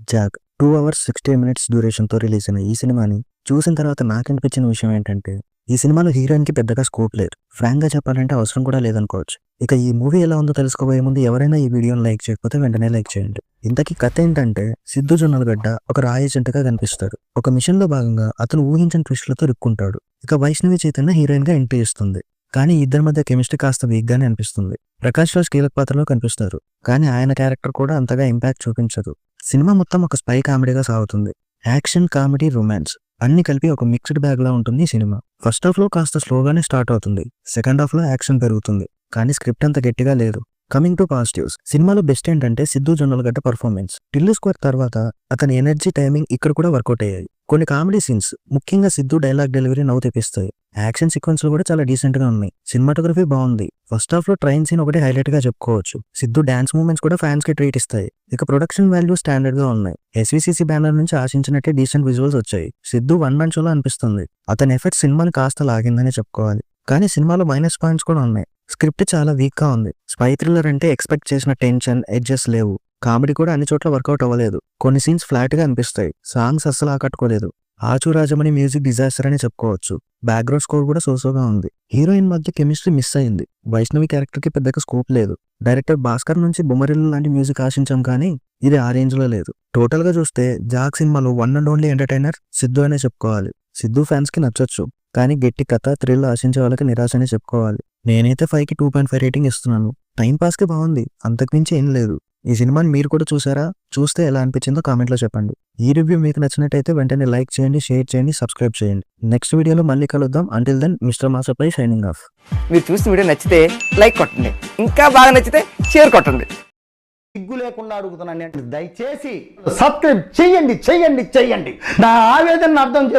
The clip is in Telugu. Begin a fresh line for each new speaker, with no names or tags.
జాక్ 2 అవర్స్ 60 మినిట్స్ డ్యూరేషన్‌తో రిలీజ్ అయిన ఈ సినిమాని చూసిన తర్వాత నాకనిపించిన విషయం ఏంటంటే, ఈ సినిమాలో హీరోయిన్‌కి పెద్దగా స్కోప్ లేదు. ఫ్రాంక్‌గా చెప్పాలంటే అవసరం కూడా లేదనుకోవచ్చు. ఇక ఈ మూవీ ఎలా ఉందో తెలుసుకోబోయే ముందు ఎవరైనా ఈ వీడియోని లైక్ చేయకపోతే వెంటనే లైక్ చేయండి. ఇంతకీ కథ ఏంటంటే, సిద్ధు జొన్నలగడ్డ ఒక రా ఏజెంట్‌గా కనిపిస్తాడు. ఒక మిషన్‌లో భాగంగా అతను ఊహించని ట్విస్ట్‌లతో ఇరుక్కుంటాడు. ఇక వైష్ణవి చైతన్య హీరోయిన్‌గా ఎంట్రీ ఇస్తుంది. కానీ ఇద్దరి మధ్య కెమిస్ట్రీ కాస్త వీక్‌గానే అనిపిస్తుంది. ప్రకాష్ రాజ్ కీలక పాత్రలో కనిపిస్తారు. కానీ ఆయన క్యారెక్టర్ కూడా అంతగా ఇంపాక్ట్ చూపించదు. సినిమా మొత్తం ఒక స్పై కామెడీగా సాగుతుంది. యాక్షన్, కామెడీ, రొమాన్స్ అన్ని కలిపి ఒక మిక్స్డ్ బ్యాగ్ లా ఉంటుంది ఈ సినిమా. ఫస్ట్ హాఫ్ లో కాస్త స్లోగానే స్టార్ట్ అవుతుంది. సెకండ్ హాఫ్ లో యాక్షన్ పెరుగుతుంది. కానీ స్క్రిప్ట్ అంత గట్టిగా లేదు. కమింగ్ టు పాజిటివ్స్, సినిమాలో బెస్ట్ ఏంటంటే సిద్ధు జొన్నలగడ్డ పర్ఫార్మెన్స్. టిల్లు స్క్వేర్ తర్వాత అతని ఎనర్జీ, టైమింగ్ ఇక్కడ కూడా వర్కౌట్ అయ్యాయి. కొన్ని కామెడీ సీన్స్, ముఖ్యంగా సిద్ధు డైలాగ్ డెలివరీ నవ్వు తెప్పిస్తాయి. యాక్షన్ సీక్వెన్స్లు కూడా చాలా డీసెంట్ గా ఉన్నాయి. సినిమాటోగ్రఫీ బాగుంది. ఫస్ట్ హాఫ్ లో ట్రైన్ సీన్ ఒకటి హైలైట్ గా చెప్పుకోవచ్చు. సిద్ధు డాన్స్ మూవ్మెంట్స్ కూడా ఫ్యాన్స్ కి ట్రీట్ ఇస్తాయి. ఇక ప్రొడక్షన్ వాల్యూ స్టాండర్డ్ గా ఉన్నాయి. ఎస్విసిసి బ్యానర్ నుంచి ఆశించినట్టే డీసెంట్ విజువల్స్ వచ్చాయి. సిద్ధు వన్ మ్యాన్ షోలా అనిపిస్తుంది. అతని ఎఫెక్ట్ సినిమాని కాస్త లాగిందని చెప్పుకోవాలి. కానీ సినిమాలో మైనస్ పాయింట్స్ కూడా ఉన్నాయి. స్క్రిప్ట్ చాలా వీక్ గా ఉంది. స్పై థ్రిల్లర్ అంటే ఎక్స్పెక్ట్ చేసిన టెన్షన్, ఎడ్జెస్ లేవు. కామెడీ కూడా అన్ని చోట్ల వర్కౌట్ అవ్వలేదు. కొన్ని సీన్స్ ఫ్లాట్ గా అనిపిస్తాయి. సాంగ్స్ అస్సలు ఆకట్టుకోలేదు. ఆచు రాజమణి మ్యూజిక్ డిజాస్టర్ అని చెప్పుకోవచ్చు. బ్యాక్గ్రౌండ్ స్కోర్ కూడా సోసోగా ఉంది. హీరోయిన్ మధ్య కెమిస్ట్రీ మిస్ అయింది. వైష్ణవి క్యారెక్టర్ కి పెద్దగా స్కోప్ లేదు. డైరెక్టర్ భాస్కర్ నుంచి బొమ్మరిల్లు లాంటి మ్యూజిక్ ఆశించాం, కానీ ఇది ఆ రేంజ్ లో లేదు. టోటల్ గా చూస్తే జాక్ సినిమాలో one and only entertainer Siddhu అనే చెప్పుకోవాలి. సిద్ధు ఫ్యాన్స్ కి నచ్చొచ్చు, కానీ గట్టి కథ, థ్రిల్ ఆశించే వాళ్ళకి నిరాశ అనే చెప్పుకోవాలి. నేనైతే 5కి 2.5 రేటింగ్ ఇస్తున్నాను. టైం పాస్ కి బాగుంది, అంతకుమించి ఏం లేదు. ఈ సినిమాని మీరు కూడా చూసారా? చూస్తే ఎలా అనిపించిందో కామెంట్ లో చెప్పండి. ఈ రివ్యూ మీకు నచ్చినట్టయితే వెంటనే లైక్ చేయండి, షేర్ చేయండి, సబ్స్క్రైబ్ చేయండి. నెక్స్ట్ వీడియోలో మళ్ళీ కలుద్దాం. అంటిల్ దెన్, మిస్టర్ మాసపై సైనింగ్ ఆఫ్.
మీరు చూసిన వీడియో నచ్చితే లైక్ కొట్టండి, ఇంకా బాగా నచ్చితే షేర్ కొట్టండి.
సిగ్గు లేకుండా అడుగుతున్నాను, దయచేసి సబ్స్క్రైబ్ చెయ్యండి. నా ఆవేదనను అర్థం చేసుకోండి.